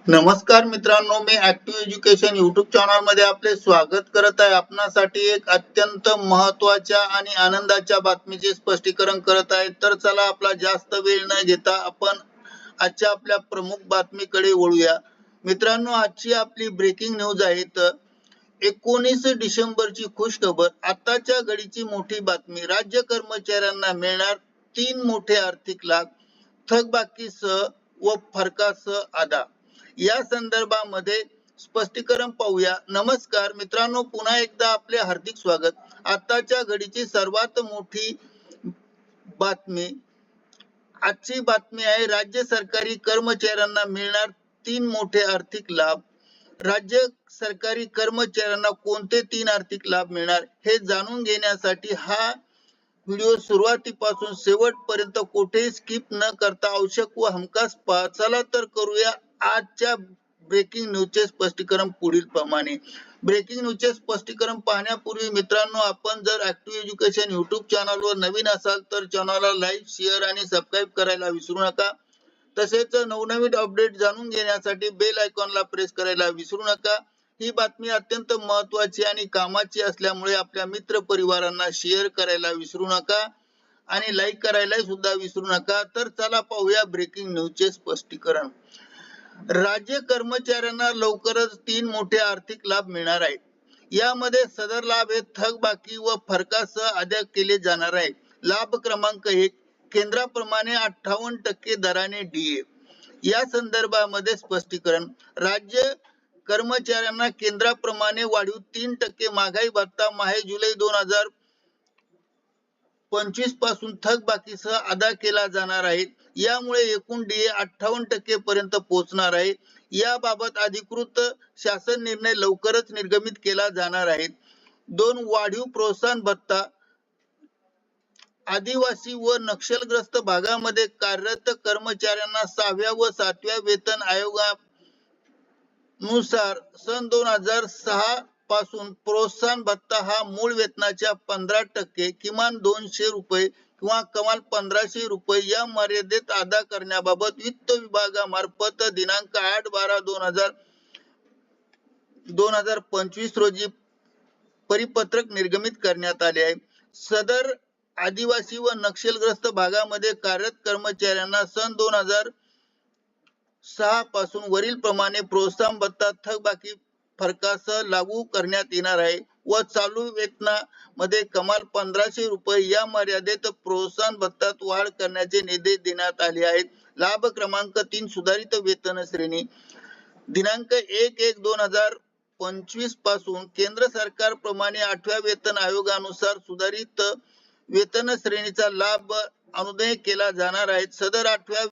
नमस्कार मित्रांनो, मी active education YouTube channel मध्ये आपले स्वागत करत आहे. आपणासाठी एक अत्यंत महत्त्वाच्या आणि आनंदाच्या बातमीचे स्पष्टीकरण करत आहे. तर चला आपला जास्त वेळ न घेता आपण आजच्या आपल्या प्रमुख बातमीकडे वळूया. मित्रांनो, आजची आपली ब्रेकिंग न्यूज आहे. तर 19 डिसेंबरची खुशखबर, आताच्या घडीची मोठी बातमी. राज्य कर्मचाऱ्यांना मिळणार 3 मोठे आर्थिक लाभ, थकबाकीसह व फरकासह अदा. या संदर्भामध्ये स्पष्टीकरण पाहूया. नमस्कार मित्रांनो, पुन्हा एकदा आपले हार्दिक स्वागत. आताच्या घडीची सर्वात मोठी बातमी, आजची बातमी आहे, राज्य सरकारी कर्मचाऱ्यांना मिळणार 3 मोठे आर्थिक लाभ. राज्य सरकारी कर्मचाऱ्यांना कोणते 3 आर्थिक लाभ मिळणार हे जाणून घेण्यासाठी हा व्हिडिओ सुरुवातीपासून शेवटपर्यंत कुठेही स्किप न करता आवश्यक व हमखास पहा. चला तर करूया आजच्या ब्रेकिंग न्यूजचे स्पष्टीकरण पुढील प्रमाणे. ब्रेकिंग न्यूजचे स्पष्टीकरण पाहण्यापूर्वी मित्रांनो, आपण जर ऍक्टिव्ह एज्युकेशन युट्यूब चॅनलवर नवीन असाल तर चॅनलला लाईक, शेअर आणि सबस्क्राईब करायला विसरू नका. तसेच नवनवीन अपडेट जाणून घेण्यासाठी बेल आयकॉनला प्रेस करायला विसरू नका. ही बातमी अत्यंत महत्त्वाची आणि कामाची असल्यामुळे आपल्या मित्र परिवारांना शेअर करायला विसरू नका आणि लाईक करायला सुद्धा विसरू नका. तर चला पाहूया ब्रेकिंग न्यूजचे स्पष्टीकरण. राज्य कर्मचाऱ्यांना लवकरच 3 मोठे आर्थिक लाभ मिळणार आहेत. यामध्ये सदर लाभ हे थकबाकी व फरकासह अदा केले जाणार आहे. लाभ क्रमांक 1, केंद्राप्रमाणे 58% दराने डीए. या संदर्भामध्ये स्पष्टीकरण, राज्य कर्मचाऱ्यांना केंद्राप्रमाणे वाढीव 3% महागाई भत्ता माहे जुलै 2025 पासून थकबाकीसह अदा केला जाणार आहे. यामुळे एकूण डीए 58% पर्यंत पोहोचणार आहे. याबाबत अधिकृत शासन निर्णय लवकरच निर्गमित केला जाणार आहे. 2, वाढीव प्रोत्साहन भत्ता. आदिवासी व नक्षलग्रस्त भागामध्ये कार्यरत कर्मचाऱ्यांना 6व्या व 7व्या वेतन आयोगानुसार सन 2006 पासून प्रोत्साहन भत्ता हा मूळ वेतनाच्या 15%, किमान 200 रुपये किंवा कमाल 1500 रुपये या मर्यादेत अदा करण्याबाबत वित्त विभागामार्फत दिनांक 8/12/2025 रोजी परिपत्रक निर्गमित करण्यात आले आहे. सदर आदिवासी व नक्षलग्रस्त भागामध्ये कार्यरत कर्मचाऱ्यांना सन 2006 पासून वरील प्रमाणे प्रोत्साहन भत्ता थकबाकी फरकासह लागू करण्यात येणार आहे व चालू वेतनामध्ये कमाल 1500 रुपये या मर्यादेत प्रोत्साहन भत्त्यात वाढ करण्याचे निर्देश देण्यात आले आहेत. लाभ क्रमांक 3, सुधारित वेतन श्रेणी. दिनांक 1/1/2025 पासून केंद्र सरकार प्रमाणे 8व्या वेतन आयोगानुसार सुधारित वेतन श्रेणीचा लाभ अनुदय केला जाणार आहे. सदर 8व्या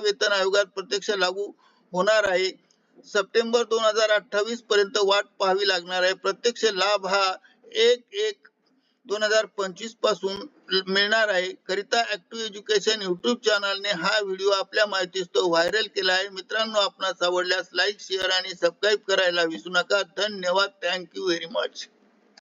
वेतन आयोगात प्रत्यक्ष लागू होणार आहे. सप्टेंबर 2028 पर्यंत वाट पाहावी लागणार आहे. प्रत्यक्ष लाभ हा 1/1/2025 पासून मिळणार आहे. करिता ऍक्टिव्ह एज्युकेशन युट्यूब चॅनलने हा व्हिडिओ आपल्या माहितीस्तव व्हायरल केला आहे. मित्रांनो, आपणास आवडल्यास लाईक, शेअर आणि सबस्क्राईब करायला विसरू नका. धन्यवाद. Thank you very much.